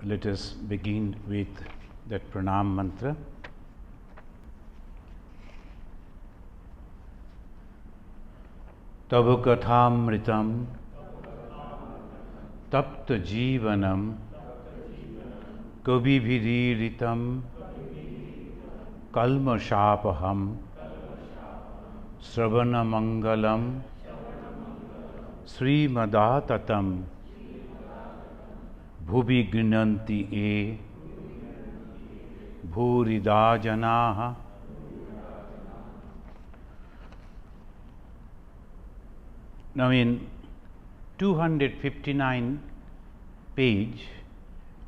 Let us begin with that pranam mantra. Tava kathamritam tapta jivanam kabibhiriritam kalmashapaham sravana mangalam srimadatam bhuvi grinanti e bhurida janaha. Now in 259 page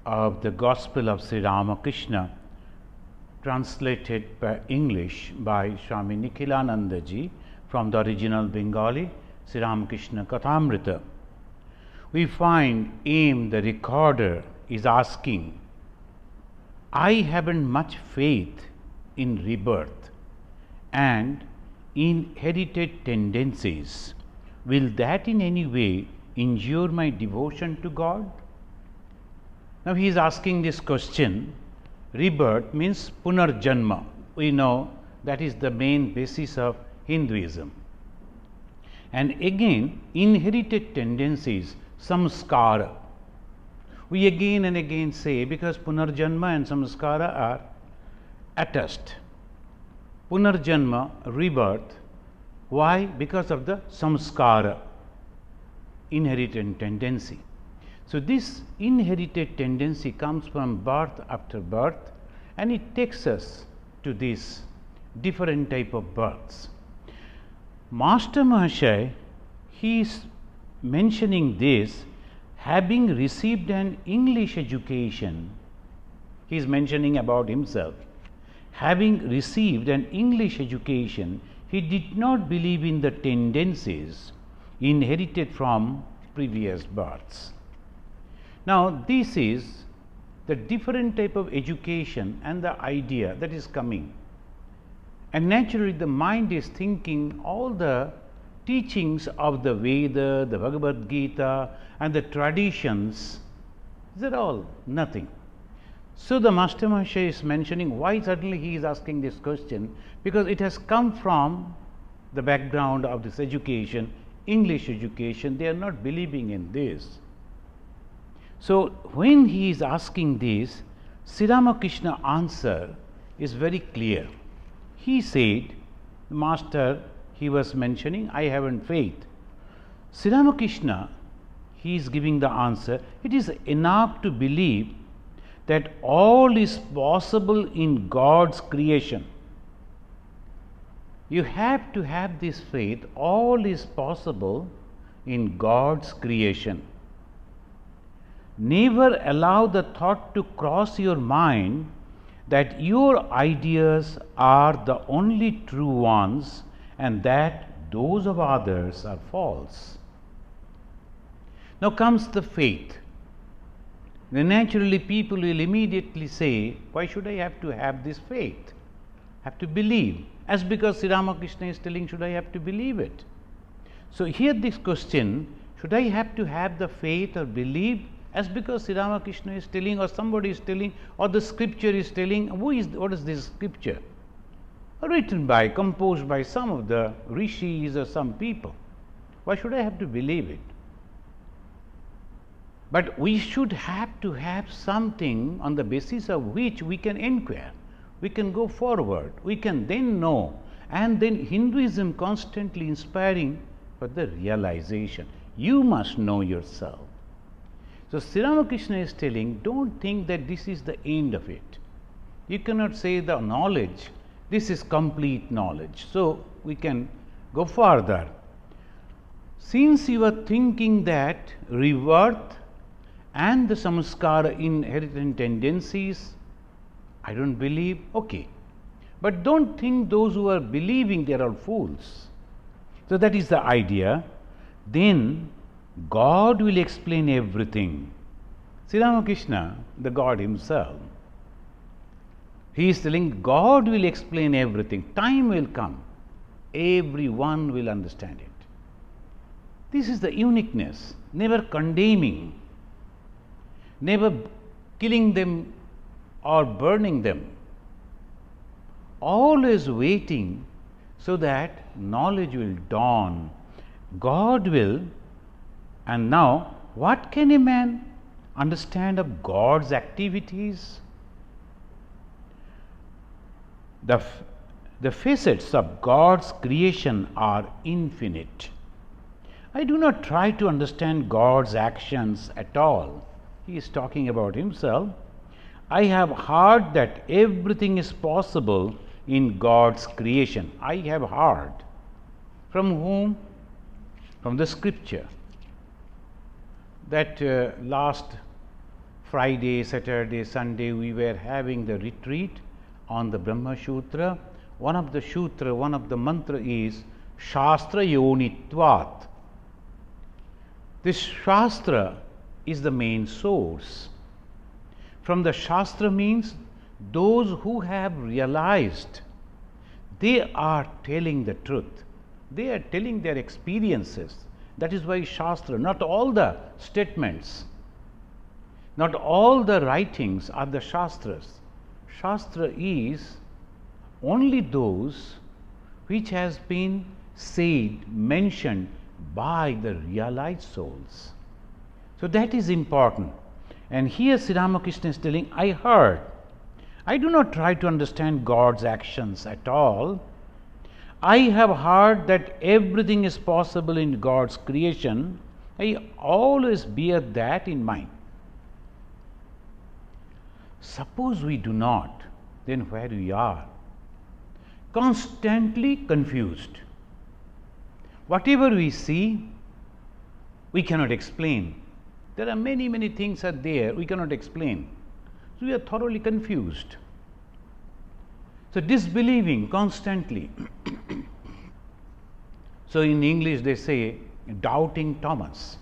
of the Gospel of Sri Ramakrishna, translated by English by Swami Nikhilananda ji from the original Bengali Sri Ramakrishna Kathamrita, we find Aim the recorder is asking, I haven't much faith in rebirth and inherited tendencies. Will that in any way injure my devotion to God? Now he is asking this question. Rebirth means punarjanma. We know that is the main basis of Hinduism. And again, inherited tendencies, samskara. We again and again say, because punarjanma and samskara are attached. Punarjanma, rebirth. Why? Because of the samskara, inherited tendency. So this inherited tendency comes from birth after birth, and it takes us to these different type of births. Master Mahasaya, he is mentioning this, having received an English education. He is mentioning about himself. Having received an English education, he did not believe in the tendencies inherited from previous births. Now this is the different type of education and the idea that is coming. And naturally the mind is thinking all the teachings of the Veda, the Bhagavad Gita and the traditions, these are all nothing. So the Master Mahasaya is mentioning why suddenly he is asking this question, because it has come from the background of this education, English education. They are not believing in this. So when he is asking this, Sri Ramakrishna answer is very clear. He said, Master, he was mentioning, I haven't faith. Sri Ramakrishna, he is giving the answer, it is enough to believe that all is possible in God's creation. You have to have this faith, all is possible in God's creation. Never allow the thought to cross your mind that your ideas are the only true ones and that those of others are false. Now comes the faith. Then naturally people will immediately say, why should I have to have this faith? Have to believe. As because Sri Ramakrishna is telling, should I have to believe it? So here this question, should I have to have the faith or believe? As because Sri Ramakrishna is telling, or somebody is telling, or the scripture is telling, what is this scripture? Written by, composed by some of the rishis or some people. Why should I have to believe it? But we should have to have something on the basis of which we can inquire, we can go forward, we can then know, and then Hinduism constantly inspiring for the realization. You must know yourself. So Sri Ramakrishna is telling, don't think that this is the end of it. You cannot say the knowledge, this is complete knowledge. So we can go further. Since you are thinking that rebirth and the samskara, inherited tendencies, I don't believe, okay. But don't think those who are believing they are all fools. So that is the idea. Then God will explain everything. Sri Ramakrishna, the God himself, he is telling God will explain everything. Time will come. Everyone will understand it. This is the uniqueness, never condemning, never killing them or burning them. Always waiting so that knowledge will dawn. God will. And now, what can a man understand of God's activities? The facets of God's creation are infinite. I do not try to understand God's actions at all. He is talking about himself. I have heard that everything is possible in God's creation. I have heard. From whom? From the scripture. That last Friday, Saturday, Sunday, we were having the retreat on the Brahma Sutra. One of the mantra is Shastra Yonitvat. This Shastra is the main source. From the Shastra means those who have realized they are telling the truth. They are telling their experiences. That is why Shastra, not all the statements, not all the writings are the Shastras. Shastra is only those which has been said, mentioned by the realized souls. So that is important. And here Sri Ramakrishna is telling, I heard. I do not try to understand God's actions at all. I have heard that everything is possible in God's creation. I always bear that in mind. Suppose we do not, then where we are? Constantly confused. Whatever we see, we cannot explain. There are many things are there, we cannot explain. So we are thoroughly confused. So disbelieving constantly. So in English they say doubting Thomas.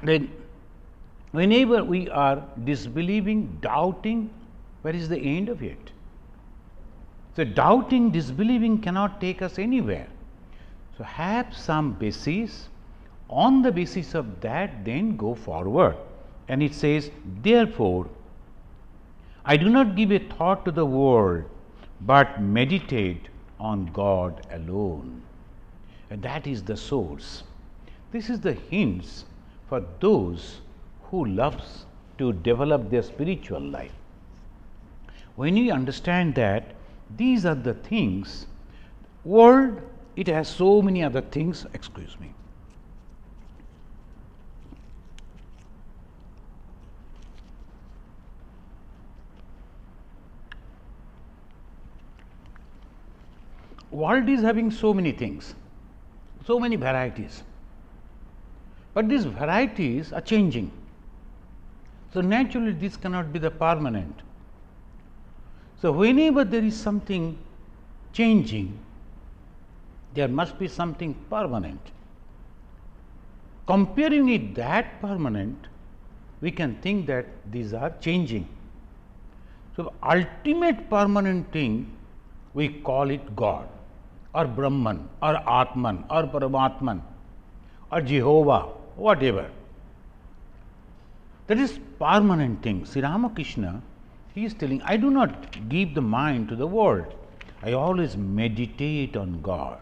Then whenever we are disbelieving, doubting, where is the end of it? So doubting, disbelieving cannot take us anywhere. So have some basis. On the basis of that, then go forward. And it says, therefore, I do not give a thought to the world, but meditate on God alone. And that is the source. This is the hints for those who loves to develop their spiritual life. When you understand that these are the things, world, it has so many other things, excuse me. World is having so many things, so many varieties, but these varieties are changing. So naturally this cannot be the permanent. So whenever there is something changing, there must be something permanent. Comparing it that permanent, we can think that these are changing. So ultimate permanent thing, we call it God, or Brahman, or Atman, or Paramatman, or Jehovah, whatever. That is permanent thing. Sri Ramakrishna, he is telling, I do not give the mind to the world. I always meditate on God.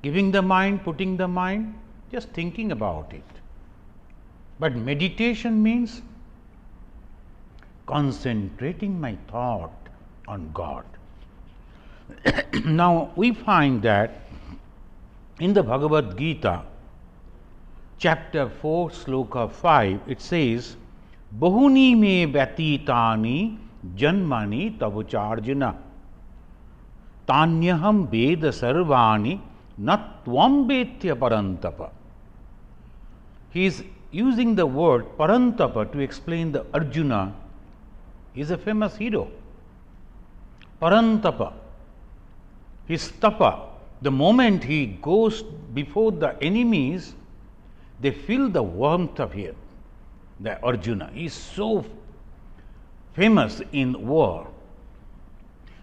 Giving the mind, putting the mind, just thinking about it. But meditation means concentrating my thought on God. Now we find that in the Bhagavad Gita, chapter 4, sloka 5, it says, Bahuni me vyatitani janmani tavucharjuna tanyaham veda sarvani natvam vetya parantapa. He is using the word parantapa to explain the Arjuna. He is a famous hero. Parantapa, his tapa, the moment he goes before the enemies, they feel the warmth of him. The Arjuna is so famous in war.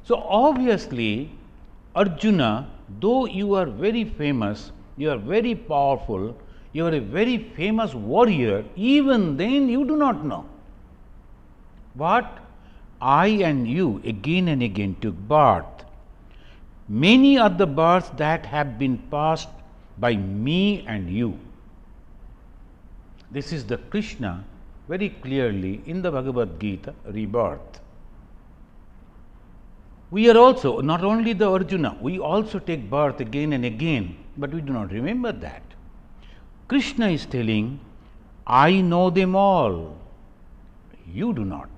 So obviously, Arjuna, though you are very famous, you are very powerful, you are a very famous warrior, even then you do not know. But I and you again and again took birth. Many are the births that have been passed by me and you. This is the Krishna very clearly in the Bhagavad Gita, rebirth. We are also, not only the Arjuna, we also take birth again and again, but we do not remember that. Krishna is telling, I know them all, you do not.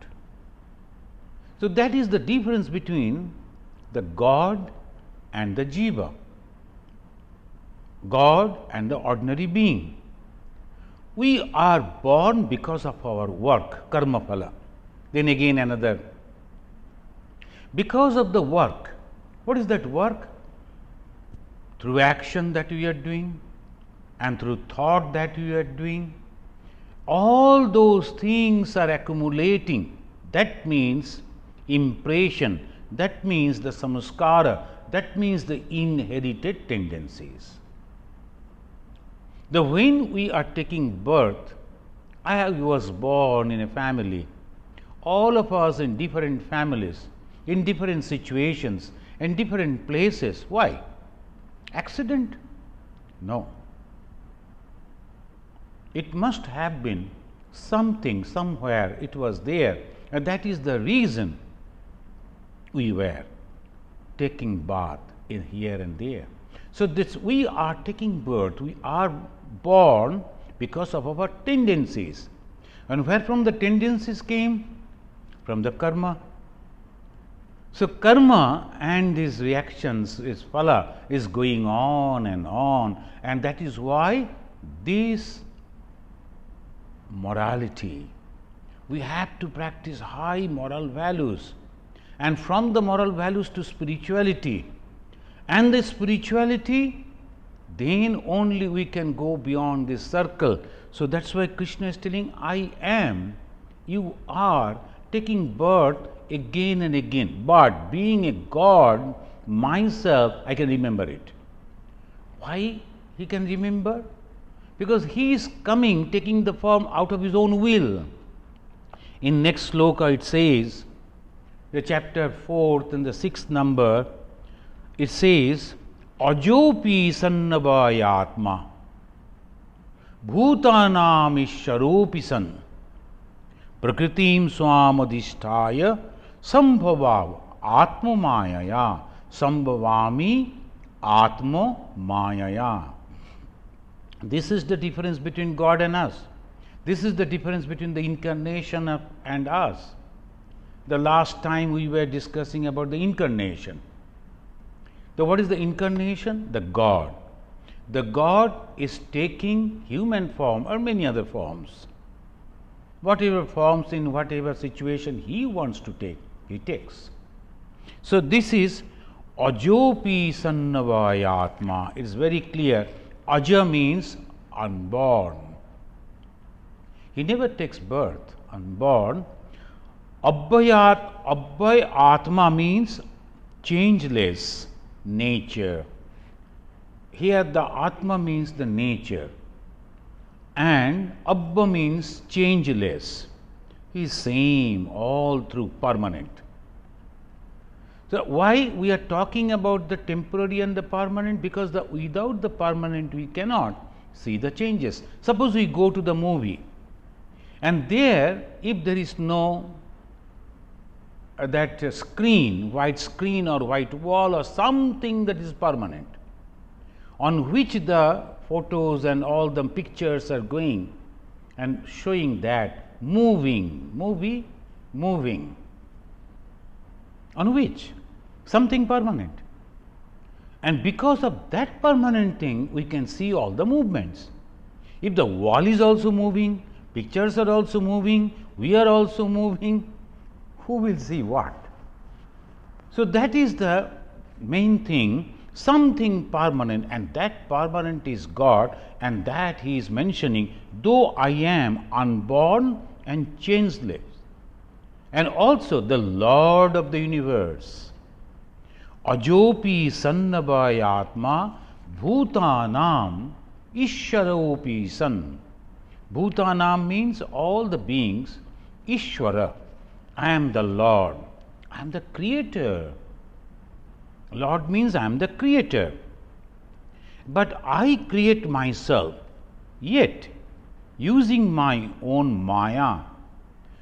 So that is the difference between the God and the Jiva, God and the ordinary being. We are born because of our work, karma phala. Then again another. Because of the work. What is that work? Through action that we are doing and through thought that we are doing. All those things are accumulating. That means impression. That means the samskara. That means the inherited tendencies. When we are taking birth, I was born in a family, all of us in different families, in different situations, in different places. Why? Accident? No. It must have been something, somewhere it was there, and that is the reason we were taking birth in here and there. So, this we are taking birth, we are born because of our tendencies. And where from the tendencies came? From the karma. So, karma and these reactions, is phala, is going on, and that is why this morality, we have to practice high moral values, and from the moral values to spirituality, and the spirituality, then only we can go beyond this circle. So, that is why Krishna is telling, I am, you are taking birth again and again, but being a God, myself, I can remember it. Why he can remember? Because he is coming, taking the form out of his own will. In next sloka it says, the chapter 4th and the 6th number, it says, Ajopi sannavayatma bhutanam ishyaropi san prakritim swamadhisthaya sambhavav atma mayaya sambhavami atma mayaya. This is the difference between God and us. This is the difference between the incarnation and us. The last time we were discussing about the incarnation. So, what is the incarnation? The God. The God is taking human form or many other forms. Whatever forms, in whatever situation he wants to take, he takes. So, this is Ajopi sannavayatma. It is very clear. Aja means unborn. He never takes birth, unborn. Abhay Atma means changeless nature. Here the Atma means the nature, and Abba means changeless. He is same all through, permanent. So, why we are talking about the temporary and the permanent? Because without the permanent we cannot see the changes. Suppose we go to the movie, and there if there is no that screen, white screen or white wall or something that is permanent, on which the photos and all the pictures are going and showing that moving, on which something permanent, and because of that permanent thing we can see all the movements. If the wall is also moving, pictures are also moving, we are also moving, who will see what? So, that is the main thing, something permanent, and that permanent is God, and that he is mentioning, though I am unborn and changeless, and also the Lord of the universe. Ajopi sannavayatma bhutanam Ishwaropi san. Bhutanam means all the beings. Ishwara, I am the Lord. I am the creator. Lord means I am the creator. But I create myself, yet using my own Maya,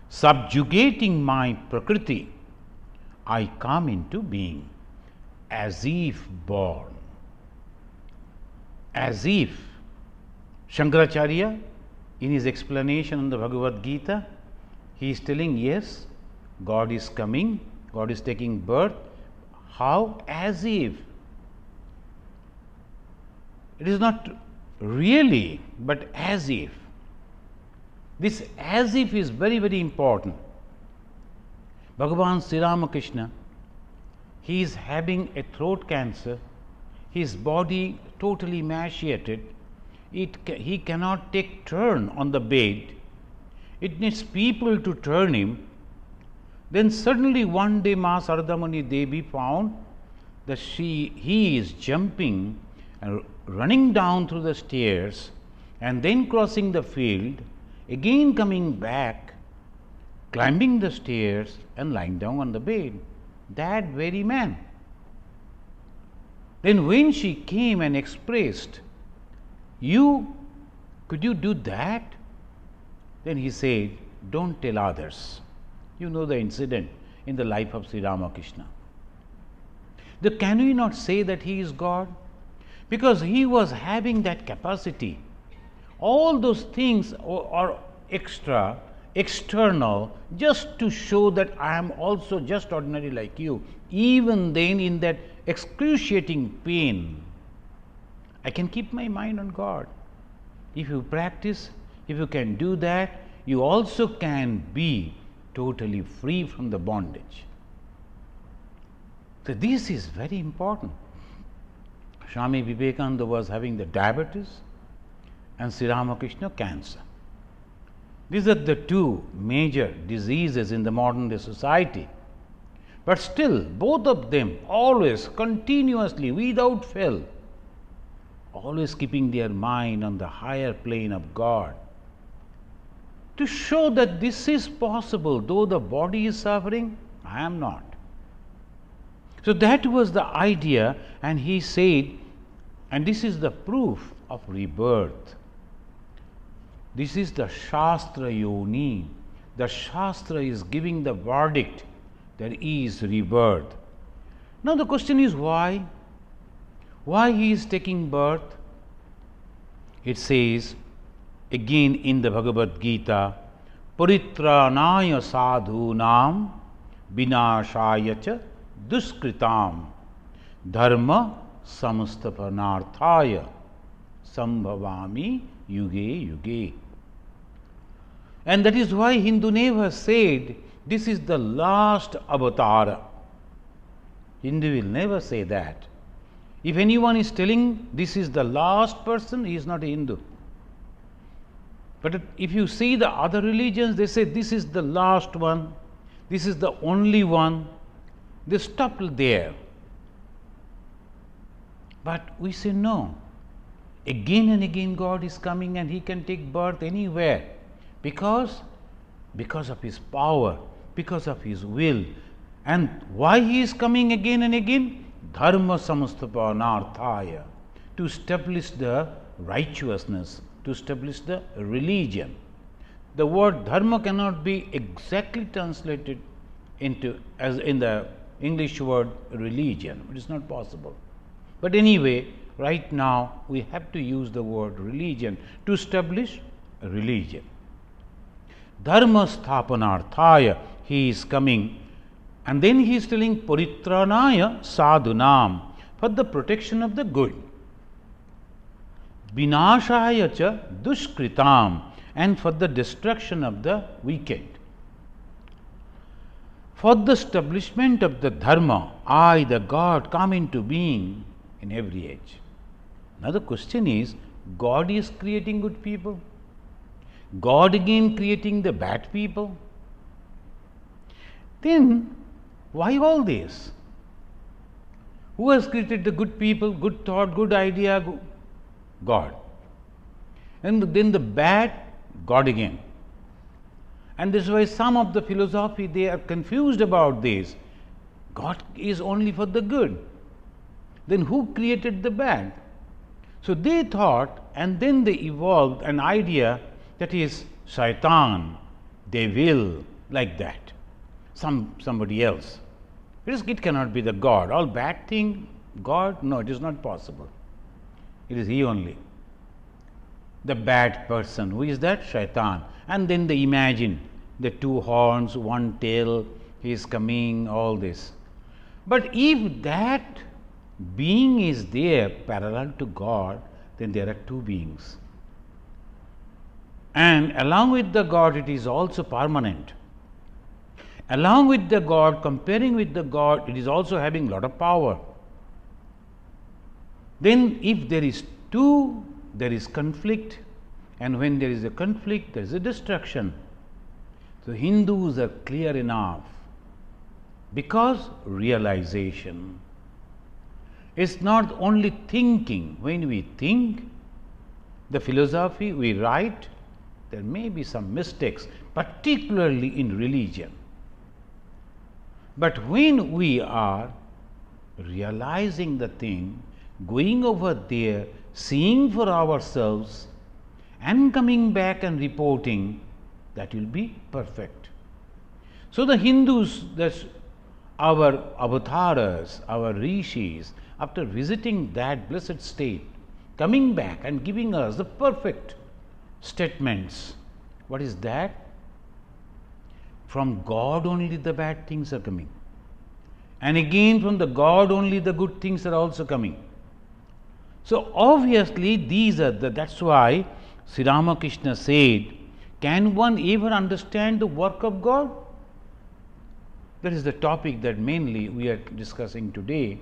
subjugating my Prakriti, I come into being as if born. As if. Shankaracharya, in his explanation on the Bhagavad Gita, he is telling, yes, God is coming, God is taking birth. How? As if. It is not really, but as if. This as if is very, very important. Bhagavan Sri Ramakrishna, he is having a throat cancer, his body totally emaciated, he cannot take turn on the bed, it needs people to turn him. Then suddenly one day Ma Saradamani Devi found that he is jumping and running down through the stairs and then crossing the field, again coming back, climbing the stairs and lying down on the bed. That very man. Then when she came and expressed, could you do that? Then he said, don't tell others. You know the incident in the life of Sri Ramakrishna. Can we not say that he is God? Because he was having that capacity. All those things are external, just to show that I am also just ordinary like you. Even then, in that excruciating pain, I can keep my mind on God. If you practice, if you can do that, you also can be totally free from the bondage. So this is very important. Swami Vivekananda was having the diabetes and Sri Ramakrishna cancer. These are the two major diseases in the modern day society. But still, both of them always, continuously, without fail, always keeping their mind on the higher plane of God, to show that this is possible. Though the body is suffering, I am not. So that was the idea, and he said, and this is the proof of rebirth. This is the Shastra Yoni. The Shastra is giving the verdict, there is rebirth. Now the question is why? Why he is taking birth? It says again in the Bhagavad Gita, Paritranaya sadhunam vinashaya cha duskritam dharma samasthapanarthaya sambhavami yuge yuge. And that is why Hindu never said this is the last avatar. Hindu will never say that. If anyone is telling this is the last person, he is not a Hindu. But if you see the other religions, they say this is the last one, this is the only one. They stop there. But we say no. Again and again God is coming and he can take birth anywhere. Because of his power, because of his will. And why he is coming again and again? Dharma samasthapanarthaya, to establish the righteousness, to establish the religion. The word dharma cannot be exactly translated into as in the English word religion. It is not possible. But anyway, right now we have to use the word religion to establish a religion. Dharma sthapanarthaya, he is coming, and then he is telling paritranaya sadhunam, for the protection of the good, vinashaya cha duskritam, and for the destruction of the wicked, for the establishment of the dharma. I, the God, come into being in every age. Now the question is, God is creating good people, God again creating the bad people. Then why all this? Who has created the good people, good thought, good idea? God. and then the bad, God again. And this is why some of the philosophy, they are confused about this. God is only for the good. Then who created the bad? So they thought, and then they evolved an idea that is shaitan, devil, like that, somebody else. It cannot be the God. All bad thing, God? No, it is not possible. It is He only. The bad person. Who is that? Shaitan. And then they imagine the two horns, one tail, he is coming, all this. But if that being is there parallel to God, then there are two beings. And along with the God, it is also permanent. Along with the God, comparing with the God, it is also having lot of power. Then if there is two, there is conflict, and when there is a conflict, there is a destruction. So Hindus are clear enough, because realization is not only thinking. When we think, the philosophy we write, there may be some mistakes, particularly in religion. But when we are realizing the thing, going over there, seeing for ourselves, and coming back and reporting, that will be perfect. So the Hindus, that's our avatars, our rishis, after visiting that blessed state, coming back and giving us the perfect statements. What is that? From God only the bad things are coming. And again from the God only the good things are also coming. So obviously these are that's why Sri Ramakrishna said, can one ever understand the work of God? That is the topic that mainly we are discussing today.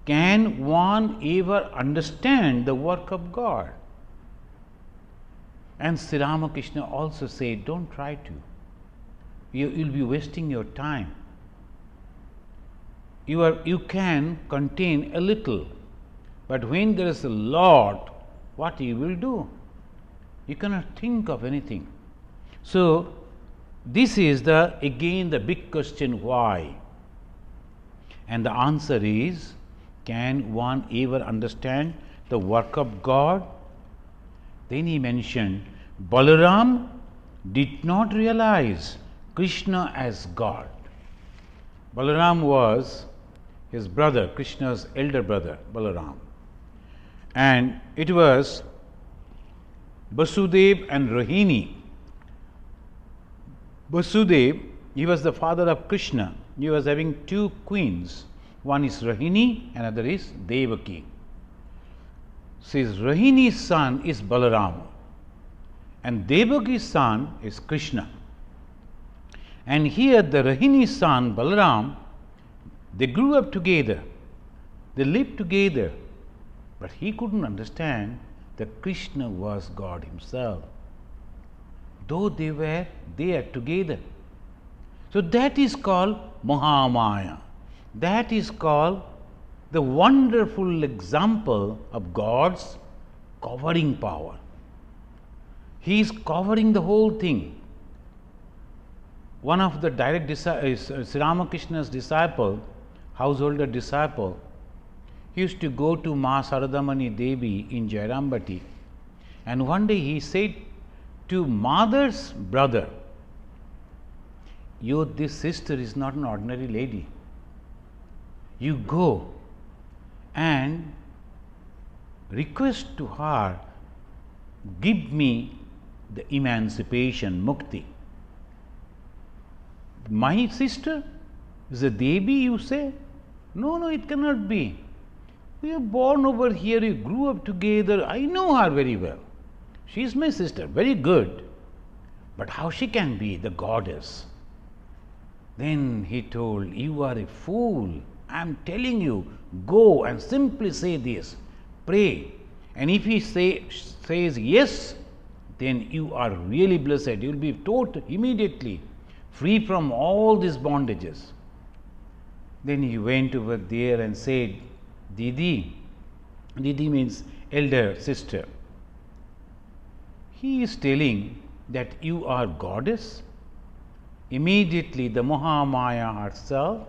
Can one ever understand the work of God? And Sri Ramakrishna also said, don't try to. You will be wasting your time. You can contain a little, but when there is a lot, what you will do? You cannot think of anything. So this is again the big question, why? And the answer is, can one ever understand the work of God? Then he mentioned, Balaram did not realize Krishna as God. Balaram was his brother, Krishna's elder brother, Balaram. And it was Vasudev and Rohini. Vasudev, he was the father of Krishna. He was having two queens. One is Rohini, another is Devaki. Says Rohini's son is Balaram, and Devaki's son is Krishna. And here the Rohini's son Balaram, they grew up together, they lived together, but he couldn't understand that Krishna was God himself, though they were there together. So that is called Mahamaya. That is called the wonderful example of God's covering power. He is covering the whole thing. One of the direct Sri Ramakrishna's disciple, householder disciple, he used to go to Ma Saradamani Devi in Jairambati, and one day he said to mother's brother, this sister is not an ordinary lady. You go and request to her, give me the emancipation, mukti. My sister is a Devi, you say? No, it cannot be. We are born over here, you grew up together, I know her very well. She is my sister, very good. But how she can be the goddess? Then he told, you are a fool. I am telling you, go and simply say this, pray. And if he says yes, then you are really blessed. You will be taught immediately, free from all these bondages. Then he went over there and said, Didi, Didi means elder sister. he is telling that you are goddess. Immediately the Mahamaya herself,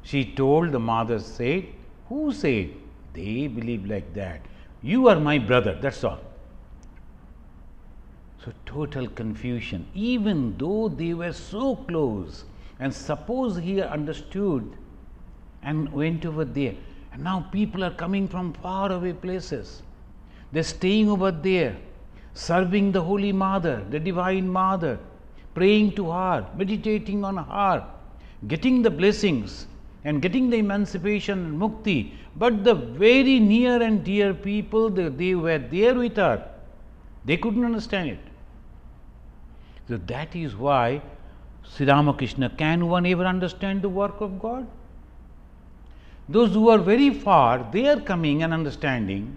she told, the mother said, who said? They believe like that. You are my brother, that's all. So total confusion, even though they were so close, and suppose he understood and went over there, and now people are coming from far away places. They are staying over there, serving the Holy Mother, the Divine Mother, praying to her, meditating on her, getting the blessings and getting the emancipation and mukti. But the very near and dear people, they were there with her. They couldn't understand it. So that is why Sri Ramakrishna, can one ever understand the work of God? Those who are very far, they are coming and understanding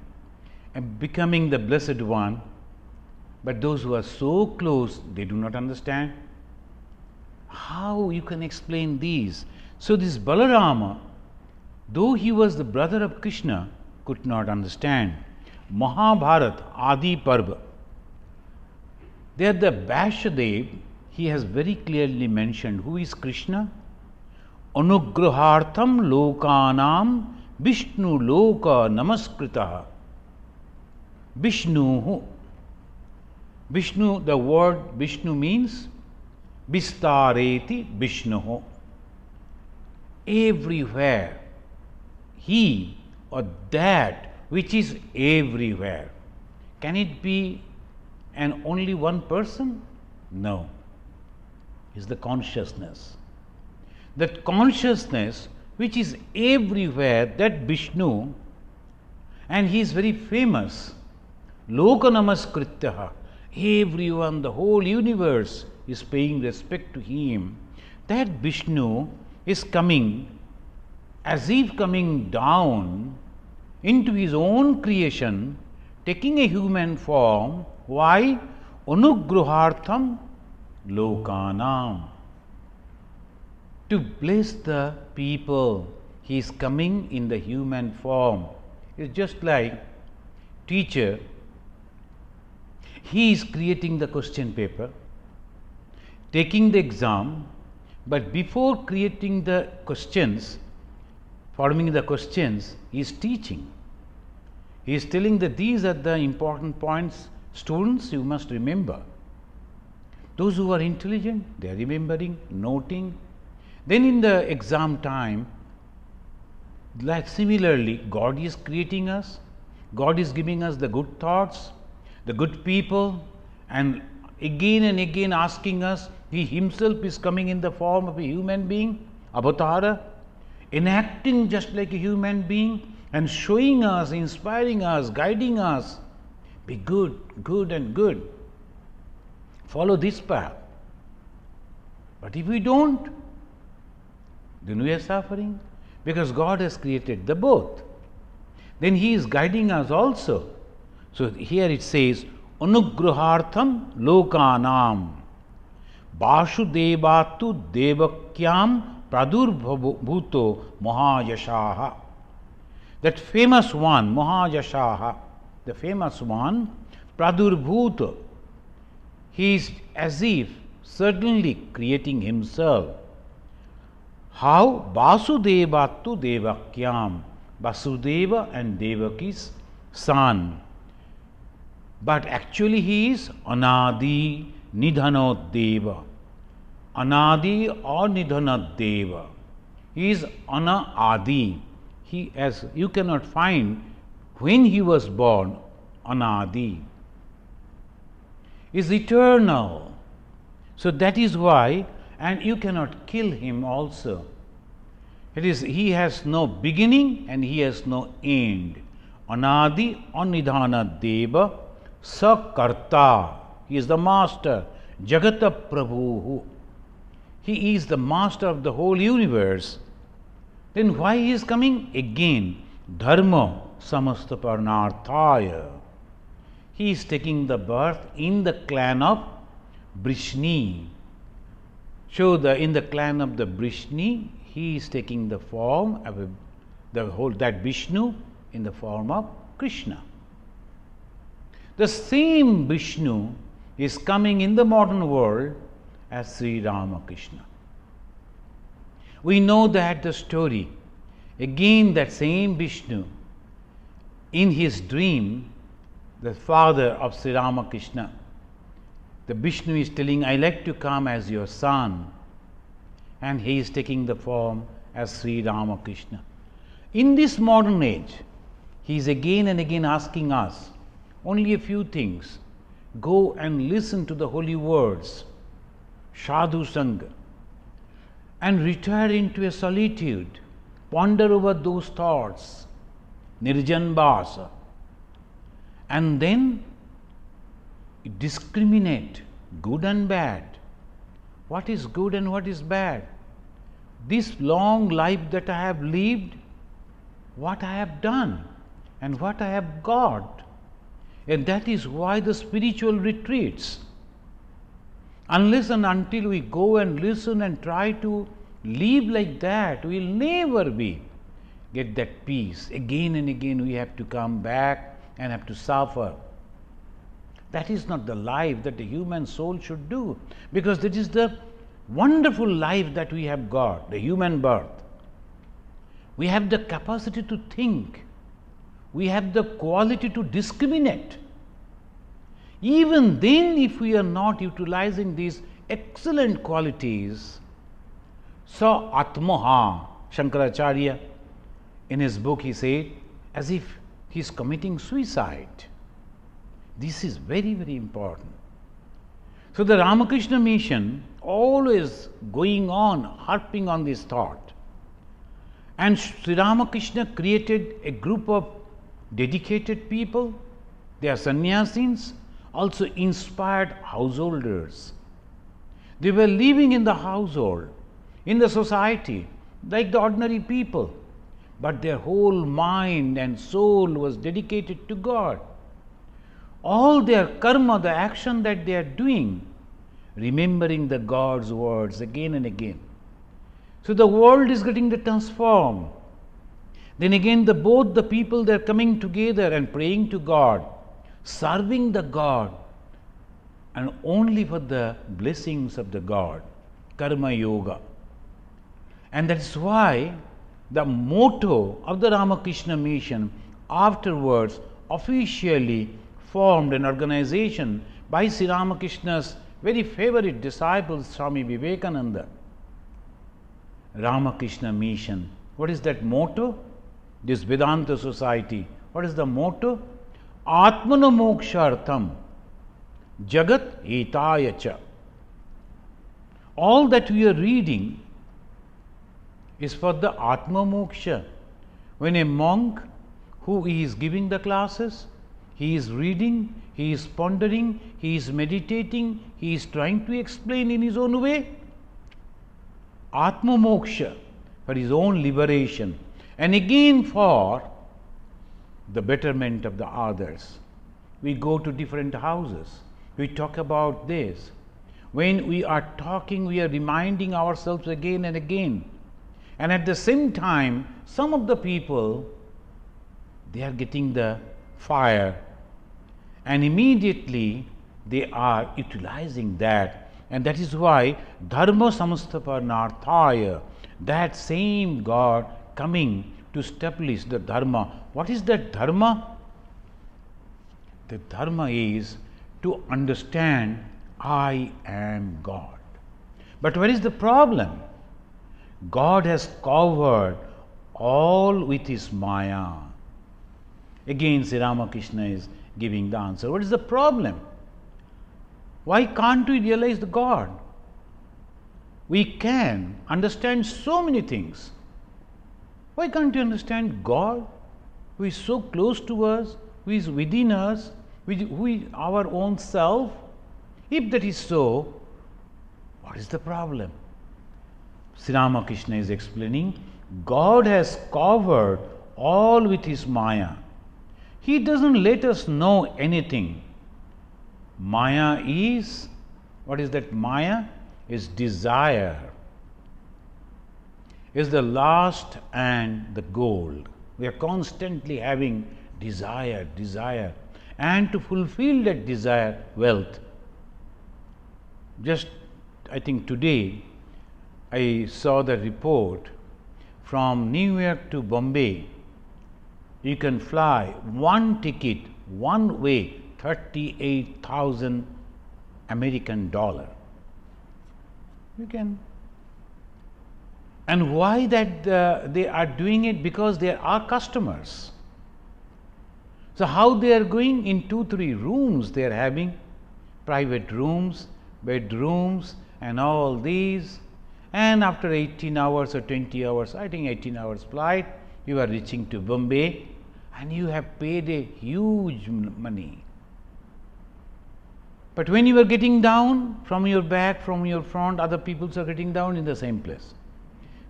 and becoming the Blessed One. But those who are so close, they do not understand. How you can explain these? So this Balarama, though he was the brother of Krishna, could not understand. Mahabharat Adi Parva. There the Vasudev, he has very clearly mentioned who is Krishna. Anugrahartham lokanam Vishnu loka namaskritaha. Vishnu. Vishnu, the word Vishnu means Vistareti Vishnu. Everywhere. He or that which is everywhere. Can it be and only one person? No. It's the consciousness. That consciousness which is everywhere, that Vishnu, and he is very famous. Loka namaskrityaha. Everyone, the whole universe is paying respect to him. That Vishnu is coming, as if coming down into his own creation, taking a human form. Why? Anugruhartham lokanam. To bless the people, he is coming in the human form. It's just like teacher, he is creating the question paper, taking the exam, but before creating the questions, forming the questions, he is teaching. He is telling that these are the important points, students, you must remember. Those who are intelligent, they are remembering, noting. Then in the exam time, like similarly, God is creating us, God is giving us the good thoughts, the good people, and again asking us. He himself is coming in the form of a human being, avatara, enacting just like a human being and showing us, inspiring us, guiding us. Be good, good and good. Follow this path. But if we don't, then we are suffering, because God has created the both. Then he is guiding us also. So here it says, Anugruhartham lokanam Vasudevatu devakyam pradurbhuto mahayashaha. That famous one, mahayashaha, the famous one, pradurbhuto, he is as if certainly creating himself. How? Vasudevatu devakyam, Vasudeva and Devaki's son. But actually he is Anadi Nidhanodeva. Anadi or Nidhanodeva. He is Anadi. He, as you cannot find when he was born, Anadi. Is eternal. So that is why, and you cannot kill him also. It is, he has no beginning and he has no end. Anadi Anidhana Deva Sakarta. He is the master. Jagata Prabhu. He is the master of the whole universe. Then why he is coming? Again, Dharma Samasta Parnarthaya. He is taking the birth in the clan of Brishni. So in the clan of the Brishni, he is taking the form of that Vishnu in the form of Krishna. The same Vishnu is coming in the modern world as Sri Ramakrishna. We know that the story. Again, that same Vishnu, in his dream, the father of Sri Ramakrishna, the Vishnu is telling, I like to come as your son, and he is taking the form as Sri Ramakrishna. In this modern age, he is again and again asking us only a few things. Go and listen to the holy words, Sadhu Sangha, and retire into a solitude. Ponder over those thoughts, Nirjan Vasa, and then discriminate good and bad. What is good and what is bad? This long life that I have lived, what I have done and what I have got. And that is why the spiritual retreats. Unless and until we go and listen and try to live like that, we will never get that peace. Again and again we have to come back and have to suffer. That is not the life that the human soul should do, because that is the wonderful life that we have got, the human birth. We have the capacity to think. We have the quality to discriminate. Even then, if we are not utilizing these excellent qualities, so Atmaha, Shankaracharya, in his book he said, as if he is committing suicide. This is very, very important. So the Ramakrishna mission always going on, harping on this thought. And Sri Ramakrishna created a group of dedicated people. They are sannyasis, also inspired householders. They were living in the household, in the society, like the ordinary people, but their whole mind and soul was dedicated to God. All their karma, the action that they are doing, remembering the God's words again and again. So the world is getting transformed. Then again, both the people, they are coming together and praying to God, serving the God, and only for the blessings of the God, karma yoga. And that is why the motto of the Ramakrishna mission afterwards officially formed an organization by Sri Ramakrishna's very favorite disciple, Swami Vivekananda. Ramakrishna mission. What is that motto? This Vedanta society. What is the motto? Atmana mokshartham jagat hitaya cha. All that we are reading is for the Atma moksha. When a monk who is giving the classes, he is reading, he is pondering, he is meditating, he is trying to explain in his own way. Atma moksha, for his own liberation, and again for the betterment of the others. We go to different houses, we talk about this. When we are talking, we are reminding ourselves again and again. And at the same time, some of the people, they are getting the fire, and immediately they are utilizing that. And that is why dharma samasthapanarthaya, that same God coming to establish the dharma. What is that dharma? The dharma is to understand I am God. But what is the problem? God has covered all with his maya. Again, Sri Ramakrishna is giving the answer. What is the problem? Why can't we realize the God? We can understand so many things. Why can't you understand God, who is so close to us, who is within us, who is our own self? If that is so, what is the problem? Sri Ramakrishna is explaining, God has covered all with his maya. He doesn't let us know anything. Maya is, what is that Maya? Is desire. Is the lust and the goal. We are constantly having desire, desire. and to fulfill that desire, wealth. Just I think today I saw the report from New York to Bombay. You can fly one ticket, one way, 38,000 American dollar. You can. And why that they are doing it? Because they are customers. So how they are going? In 2-3 rooms they are having, private rooms, bedrooms and all these, and after 18 hours or 20 hours, I think 18 hours flight, you are reaching to Bombay and you have paid a huge money. But when you are getting down, from your back, from your front, other people are getting down in the same place.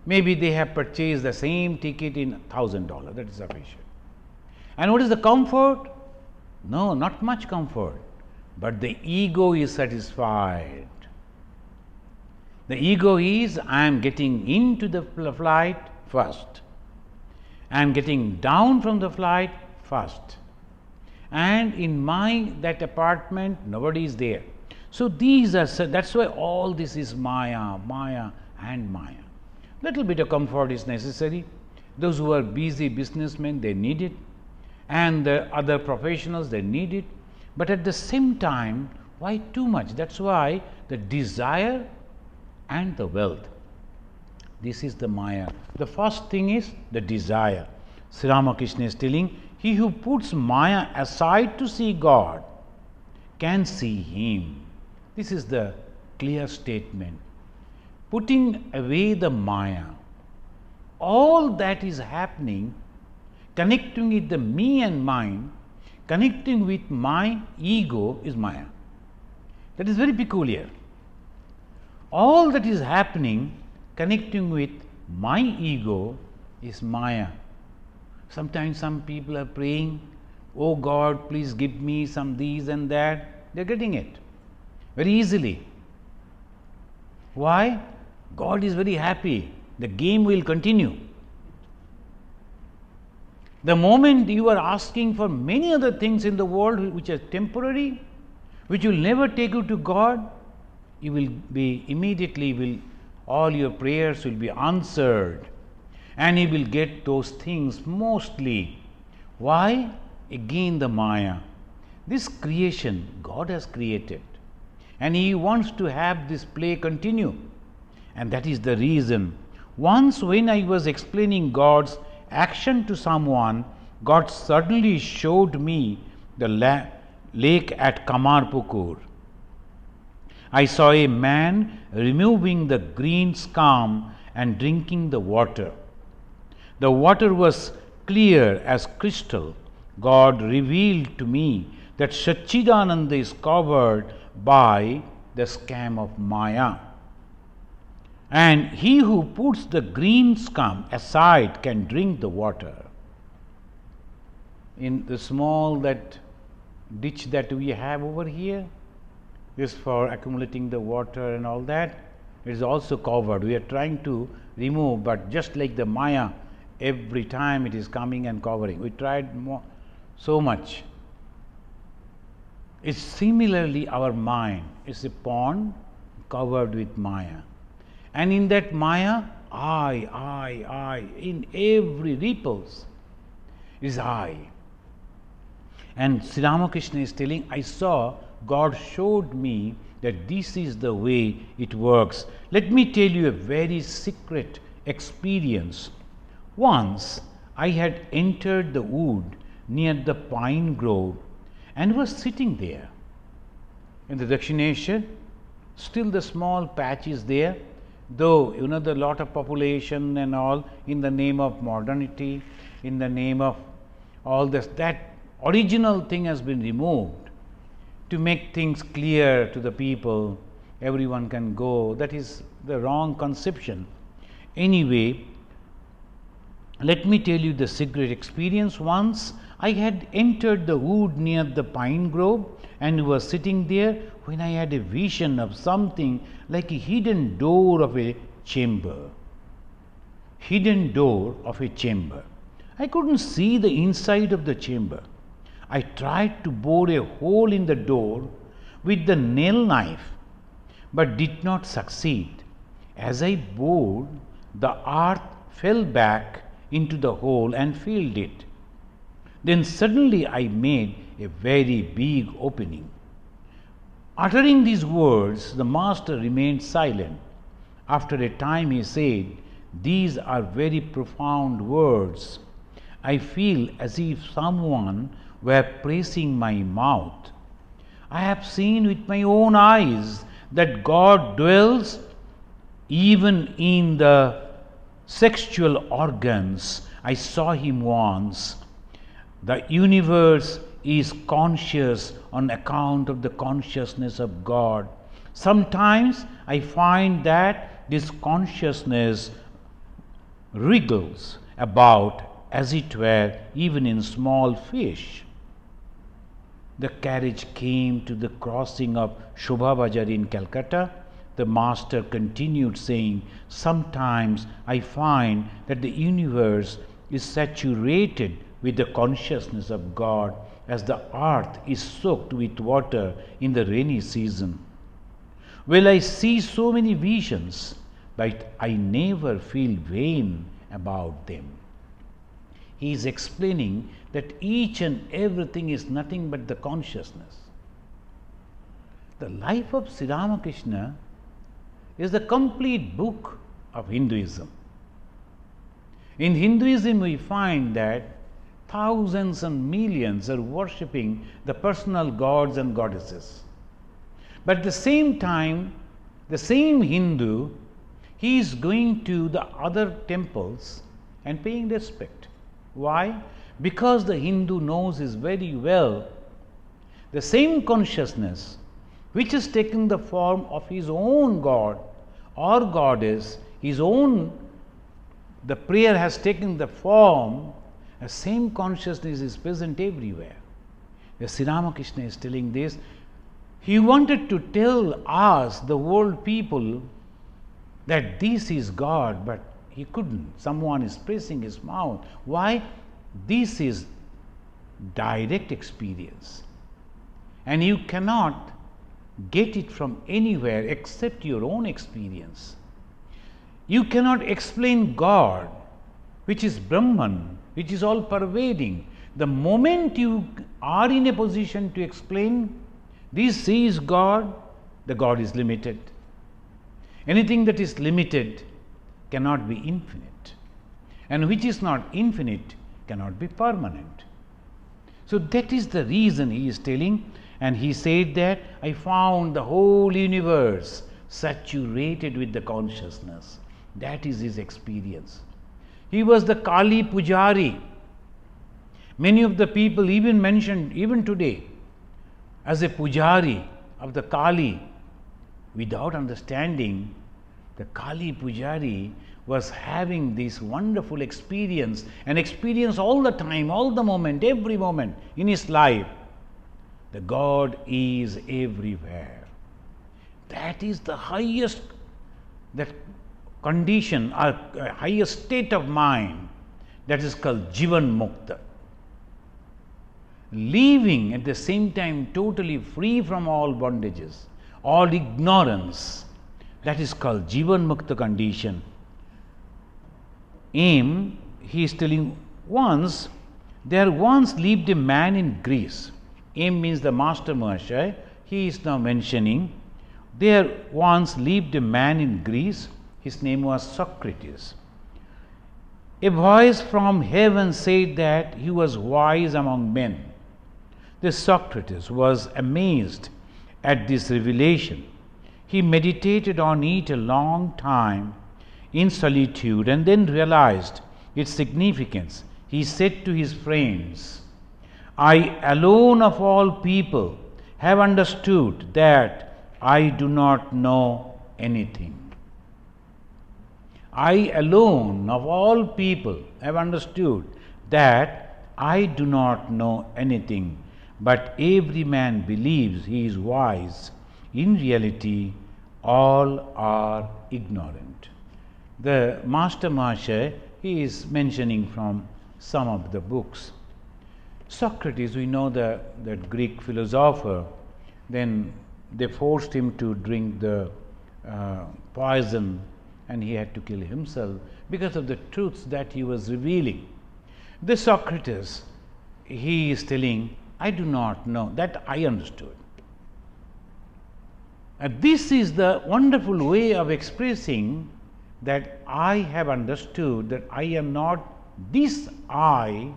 Maybe they have purchased the same ticket in $1,000, that is sufficient. And what is the comfort? No, not much comfort, but the ego is satisfied. The ego is, I am getting into the flight first, I am getting down from the flight first, and in that apartment nobody is there. So these are, that's why all this is Maya, Maya and Maya. Little bit of comfort is necessary. Those who are busy businessmen, they need it, and the other professionals, they need it. But at the same time, why too much? That's why the desire and the wealth, this is the Maya. The first thing is the desire. Sri Ramakrishna is telling, he who puts Maya aside to see God can see Him. This is the clear statement. Putting away the Maya, all that is happening, connecting with the me and mine, connecting with my ego is Maya. That is very peculiar. All that is happening, connecting with my ego is Maya. Sometimes some people are praying, oh God, please give me some these and that. They are getting it very easily. Why? God is very happy. The game will continue. The moment you are asking for many other things in the world which are temporary, which will never take you to God, you will be immediately, all your prayers will be answered, and you will get those things mostly. Why? Again the Maya. This creation God has created, and He wants to have this play continue, and that is the reason. Once when I was explaining God's action to someone, God suddenly showed me the lake at Kamarpukur. I saw a man removing the green scum and drinking the water. The water was clear as crystal. God revealed to me that Satchidananda is covered by the scam of Maya. And he who puts the green scum aside can drink the water. In the small that ditch that we have over here is for accumulating the water and all that. It is also covered. We are trying to remove, but just like the Maya, every time it is coming and covering. We tried so much. It's similarly our mind is a pond covered with Maya. And in that Maya, I, in every ripples is I. And Sri Ramakrishna is telling, I saw, God showed me that this is the way it works. Let me tell you a very secret experience. Once I had entered the wood near the pine grove and was sitting there. In the Dakshineshwar, still the small patch is there, though the lot of population and all, in the name of modernity, in the name of all this, that original thing has been removed to make things clear to the people. Everyone can go. That is the wrong conception. Anyway, let me tell you the secret experience. Once I had entered the wood near the pine grove and was sitting there when I had a vision of something like a hidden door of a chamber. Hidden door of a chamber. I couldn't see the inside of the chamber. I tried to bore a hole in the door with the nail knife, but did not succeed. As I bored, the earth fell back into the hole and filled it. Then suddenly I made a very big opening. Uttering these words, the master remained silent. After a time he said, "These are very profound words. I feel as if someone were pressing my mouth. I have seen with my own eyes that God dwells even in the sexual organs. I saw him once. The universe is conscious on account of the consciousness of God. Sometimes I find that this consciousness wriggles about, as it were, even in small fish." The carriage came to the crossing of Shobha Bazar in Calcutta. The master continued saying, "Sometimes I find that the universe is saturated with the consciousness of God, as the earth is soaked with water in the rainy season. Well, I see so many visions, but I never feel vain about them." He is explaining that each and everything is nothing but the consciousness. The life of Sri Ramakrishna is the complete book of Hinduism. In Hinduism, we find that thousands and millions are worshipping the personal gods and goddesses. But at the same time, the same Hindu, he is going to the other temples and paying respect. Why? Because the Hindu knows is very well the same consciousness which has taken the form of his own god or goddess, his own, the prayer has taken the form, the same consciousness is present everywhere. The Sri Ramakrishna is telling this. He wanted to tell us, the world people, that this is God, but he couldn't. Someone is pressing his mouth. Why? This is direct experience, and you cannot get it from anywhere except your own experience. You cannot explain God, which is Brahman, which is all pervading. The moment you are in a position to explain this is God, the God is limited. Anything that is limited cannot be infinite, and which is not infinite cannot be permanent. So that is the reason he is telling, and he said that I found the whole universe saturated with the consciousness. That is his experience. He was the Kali Pujari. Many of the people even mentioned, even today, as a Pujari of the Kali, without understanding the Kali Pujari was having this wonderful experience, an experience all the time, all the moment, every moment in his life. The God is everywhere. That is the highest that condition or highest state of mind, that is called Jivan Mukta. Living at the same time totally free from all bondages, all ignorance, that is called Jivan Mukta condition. He is telling, there once lived a man in Greece. Means the Master Mahashaya. He is now mentioning, there once lived a man in Greece. His name was Socrates. A voice from heaven said that he was wise among men. This Socrates was amazed at this revelation. He meditated on it a long time in solitude and then realized its significance. He said to his friends, I alone of all people have understood that I do not know anything. I alone of all people have understood that I do not know anything, but every man believes he is wise. In reality, all are ignorant. The Master Mahashaya, he is mentioning from some of the books. Socrates, we know that Greek philosopher, then they forced him to drink the poison, and he had to kill himself because of the truths that he was revealing. This Socrates, he is telling, I do not know, that I understood. This is the wonderful way of expressing that I have understood that I am not this I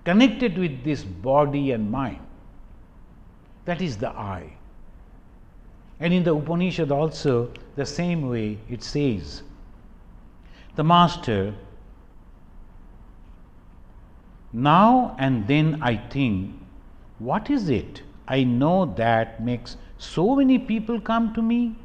connected with this body and mind. That is the I. And in the Upanishad also, the same way it says, the Master, now and then I think, what is it I know that makes so many people come to me?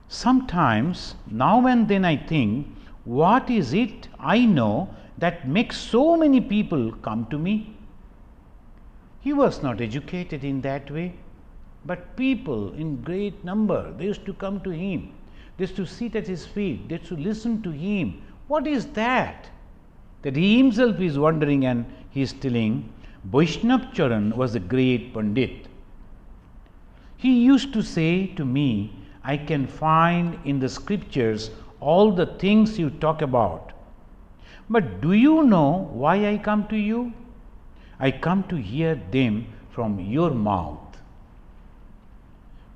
Sometimes, now and then I think, what is it I know that makes so many people come to me? He was not educated in that way, but people in great number, they used to come to him. They used to sit at his feet, they used to listen to him. What is that? That he himself is wondering, and he is telling, Vaishnav Charan was a great Pandit. He used to say to me, I can find in the scriptures all the things you talk about. But do you know why I come to you? I come to hear them from your mouth.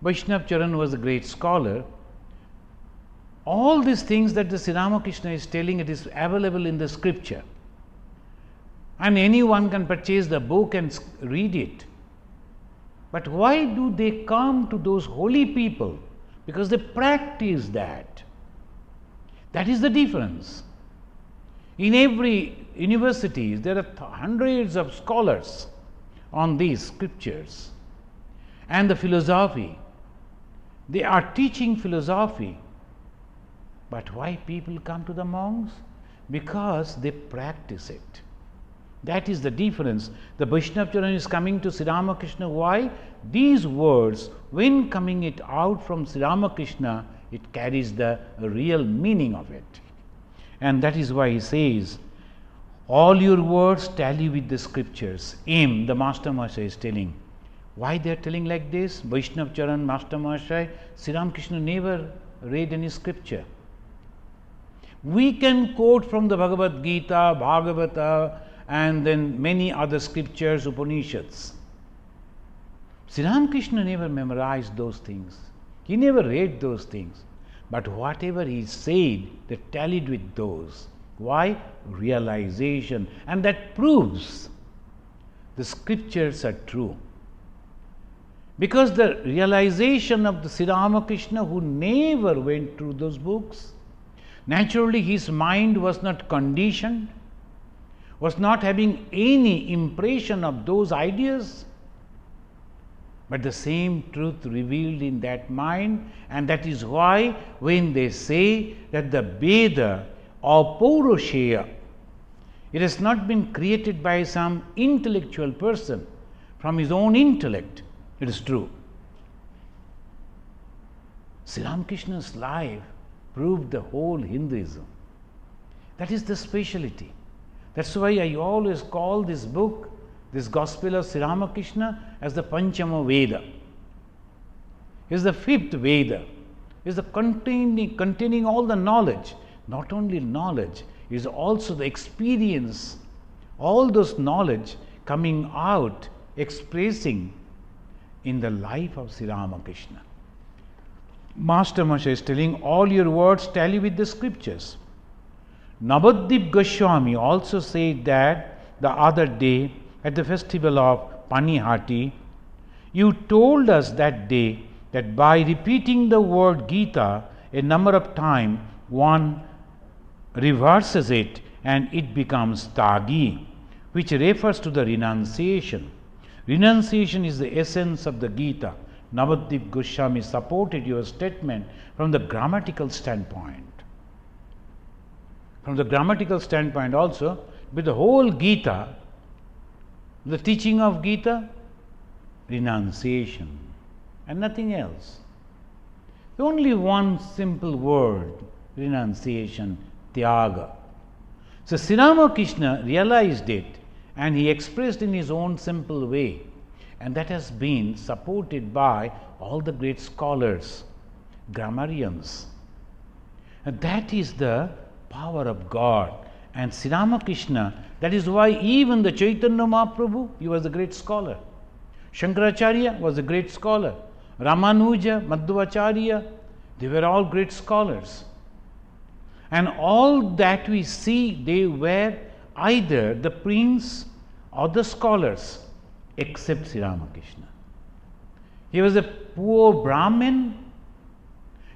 Vaishnav Charan was a great scholar. All these things that the Sri Ramakrishna is telling, it is available in the scripture. And anyone can purchase the book and read it. But why do they come to those holy people? Because they practice that. That is the difference. In every university, there are hundreds of scholars on these scriptures and the philosophy. They are teaching philosophy. But why people come to the monks? Because they practice it. That is the difference. The Vaishnav Charan is coming to Sri Ramakrishna. Why? These words, when coming it out from Sri Ramakrishna, it carries the real meaning of it. And that is why he says, all your words tally with the scriptures. The Master Mahashaya is telling. Why they are telling like this? Vaishnav Charan, Master Mahashaya, Sri Ramakrishna never read any scripture. We can quote from the Bhagavad Gita, Bhagavata, and then many other scriptures, Upanishads. Sri Ramakrishna never memorized those things. He never read those things. But whatever he said, they tallied with those. Why? Realization. And that proves the scriptures are true. Because the realization of the Sri Ramakrishna, who never went through those books, naturally his mind was not conditioned, was not having any impression of those ideas, but the same truth revealed in that mind. And that is why when they say that the Veda or Paurusheya, it has not been created by some intellectual person from his own intellect, it is true. Sri Ramakrishna's life proved the whole Hinduism. That is the speciality. That's why I always call this book, this Gospel of Sri Ramakrishna, as the Panchama Veda. It is the fifth Veda. It is the containing all the knowledge. Not only knowledge, it is also the experience. All those knowledge coming out, expressing in the life of Sri Ramakrishna. Master Mahashaya is telling, all your words tally with the scriptures. Navadip Goswami also said that the other day at the festival of Panihati, you told us that day that by repeating the word Gita a number of times, one reverses it and it becomes Tagi, which refers to the renunciation. Renunciation is the essence of the Gita. Navadip Goswami supported your statement from the grammatical standpoint. From the grammatical standpoint also, with the whole Gita, the teaching of Gita, renunciation and nothing else. Only one simple word, renunciation, Tyaga. So Sri Ramakrishna realized it, and he expressed in his own simple way, and that has been supported by all the great scholars, grammarians. And that is the power of God. And Sri Ramakrishna, that is why even the Chaitanya Mahaprabhu, he was a great scholar. Shankaracharya was a great scholar. Ramanuja, Madhvacharya, they were all great scholars. And all that we see, they were either the prince or the scholars, except Sri Ramakrishna. He was a poor Brahmin.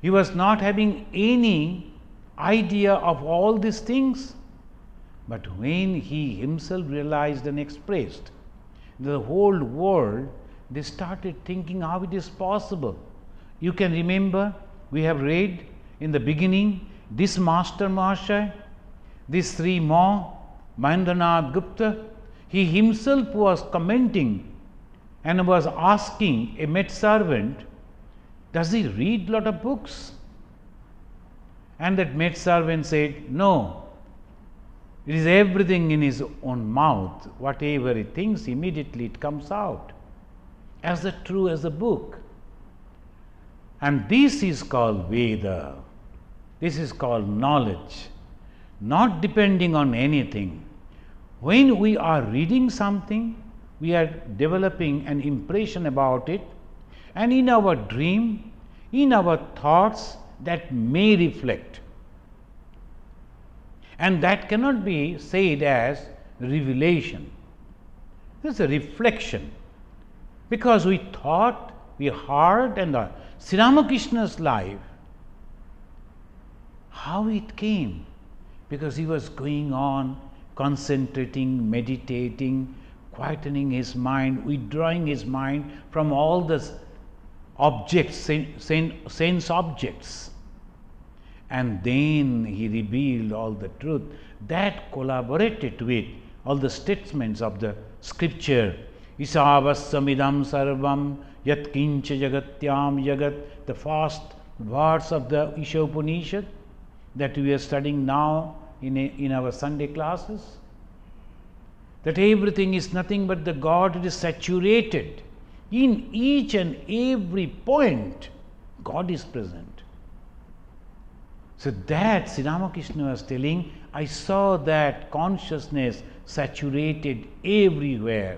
He was not having any idea of all these things. But when he himself realized and expressed, the whole world, they started thinking how it is possible. You can remember, we have read in the beginning, this Master Mahasaya, this Sri Mahendranath Gupta, he himself was commenting and was asking a maidservant, does he read lot of books? And that maidservant said, no, it is everything in his own mouth. Whatever he thinks, immediately it comes out as true as a book. And this is called Veda. This is called knowledge, not depending on anything. When we are reading something, we are developing an impression about it, and in our dream, in our thoughts, that may reflect. And that cannot be said as revelation. This is a reflection. Because we thought, we heard, and Sri Ramakrishna's life, how it came? Because he was going on, concentrating, meditating, quietening his mind, withdrawing his mind from all the objects, sense objects. And then he revealed all the truth that collaborated with all the statements of the scripture. Isavassamidam sarvam yat kincha jagatyam jagat, the first words of the Isha Upanishad that we are studying now in our Sunday classes. That everything is nothing but the God. It is saturated. In each and every point, God is present. So that Sri Ramakrishna was telling, I saw that consciousness saturated everywhere.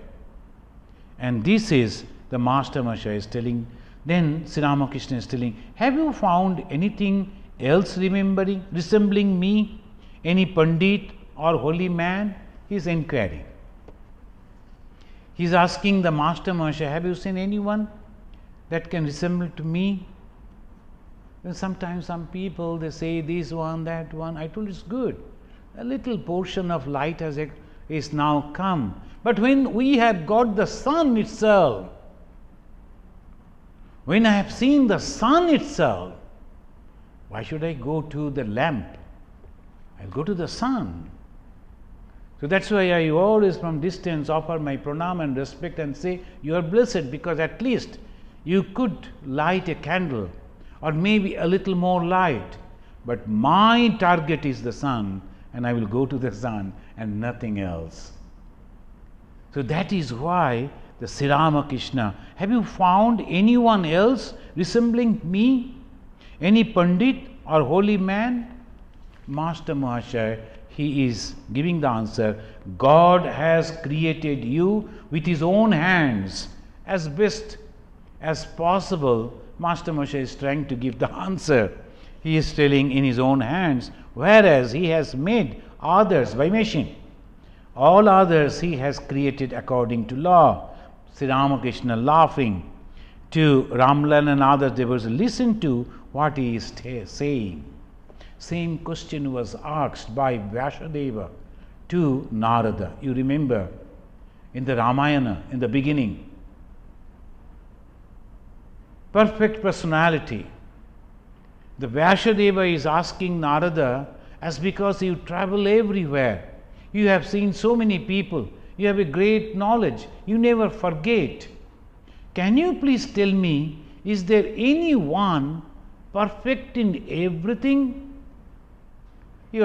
And this is the Master Mahasaya is telling. Then Sri Ramakrishna is telling, have you found anything else resembling me? Any Pandit or holy man? He is inquiring. He is asking the Master Mahasaya, have you seen anyone that can resemble to me? And sometimes some people, they say this one, that one. I told it's good. A little portion of light is now come. But when we have got the sun itself, when I have seen the sun itself, why should I go to the lamp? I'll go to the sun. So that's why I always from distance offer my pranam and respect and say, you are blessed, because at least you could light a candle or maybe a little more light. But my target is the sun, and I will go to the sun and nothing else. So that is why the Sri Ramakrishna, have you found anyone else resembling me? Any Pandit or holy man? Master Mahasaya, he is giving the answer, God has created you with his own hands. As best as possible, Master Mahasaya is trying to give the answer. He is telling in his own hands, whereas he has made others by machine. All others he has created according to law. Sri Ramakrishna laughing to Ramlan and others, they were listen to what he is saying. Same question was asked by Vyasadeva to Narada. You remember in the Ramayana, in the beginning. Perfect personality. The Vyasadeva is asking Narada, as because you travel everywhere, you have seen so many people, you have a great knowledge, you never forget. Can you please tell me, is there anyone perfect in everything? We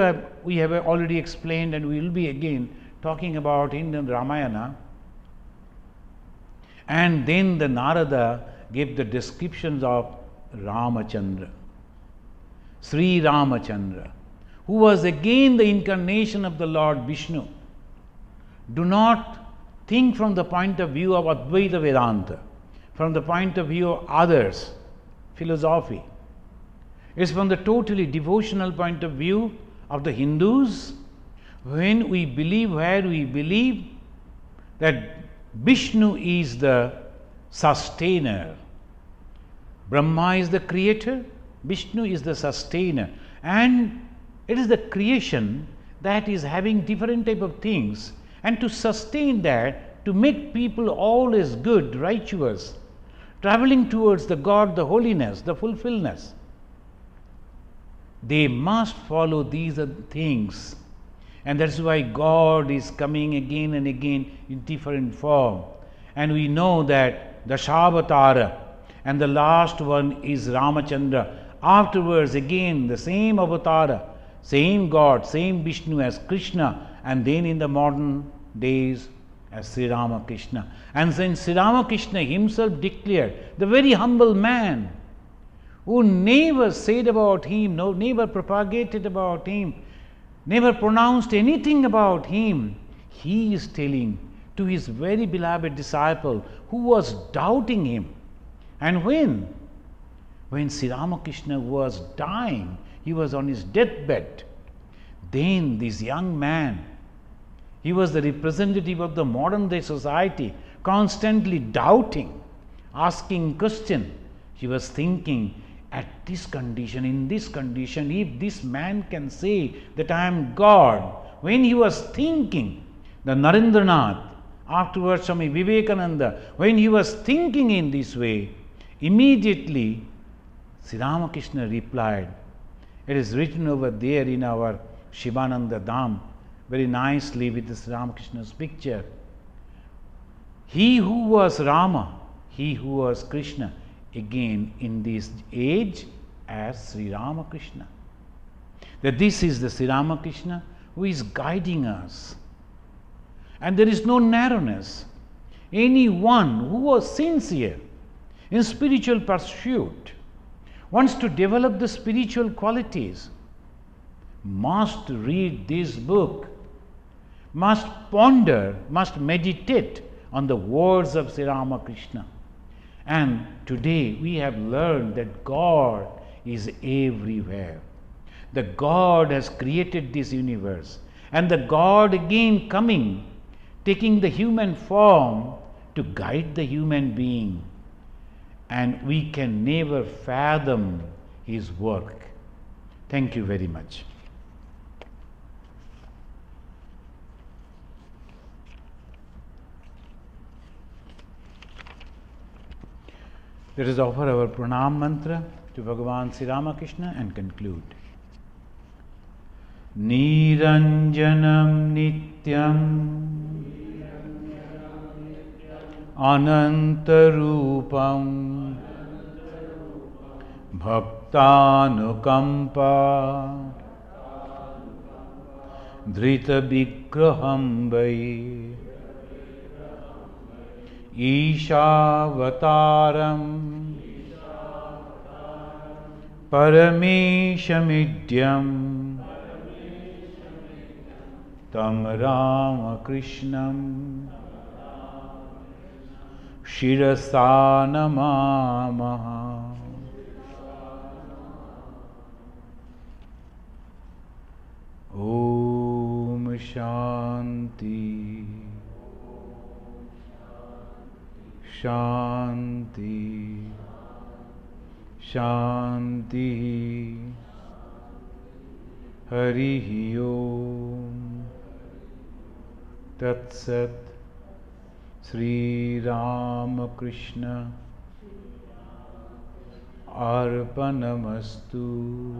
have already explained, and we will be again talking about in the Ramayana. And then the Narada gave the descriptions of Ramachandra, Sri Ramachandra, who was again the incarnation of the Lord Vishnu. Do not think from the point of view of Advaita Vedanta, from the point of view of others, philosophy. It's from the totally devotional point of view of the Hindus. When we believe, where we believe that Vishnu is the sustainer, Brahma is the creator, Vishnu is the sustainer, and it is the creation that is having different type of things, and to sustain that, to make people always good, righteous, traveling towards the God, the holiness, the fulfillness, they must follow these things. And that's why God is coming again and again in different form. And we know that the Dashavatara, and the last one is Ramachandra. Afterwards again the same avatara, same God, same Vishnu as Krishna, and then in the modern days as Sri Ramakrishna. And then Sri Ramakrishna himself declared, the very humble man who never said about him, never propagated about him, never pronounced anything about him, he is telling to his very beloved disciple who was doubting him. And when Sri Ramakrishna was dying, he was on his deathbed, then this young man, he was the representative of the modern day society, constantly doubting, asking question. He was thinking, at this condition, in this condition, if this man can say that I am God, when he was thinking, the Narendranath, afterwards Swami Vivekananda, when he was thinking in this way, immediately Sri Ramakrishna replied. It is written over there in our Shivananda Dham, very nicely with the Sri Ramakrishna's picture. He who was Rama, he who was Krishna, again in this age as Sri Ramakrishna. That this is the Sri Ramakrishna who is guiding us. And there is no narrowness. Anyone who was sincere in spiritual pursuit, wants to develop the spiritual qualities, must read this book, must ponder, must meditate on the words of Sri Ramakrishna. And today we have learned that God is everywhere. The God has created this universe, and the God again coming, taking the human form to guide the human being. And we can never fathom his work. Thank you very much. Let us offer our pranam mantra to Bhagavan Sri Ramakrishna and conclude. Niranjanam nityam anantarupam bhaktanukampa dhrita vigraham vai Ishavataram Parameshamidyam Tam Ramakrishnam Shirasa namamaha. Om Shanti Shanti Shanti Harihi Om Tat Sat. Sri Ramakrishna Arpanamastu.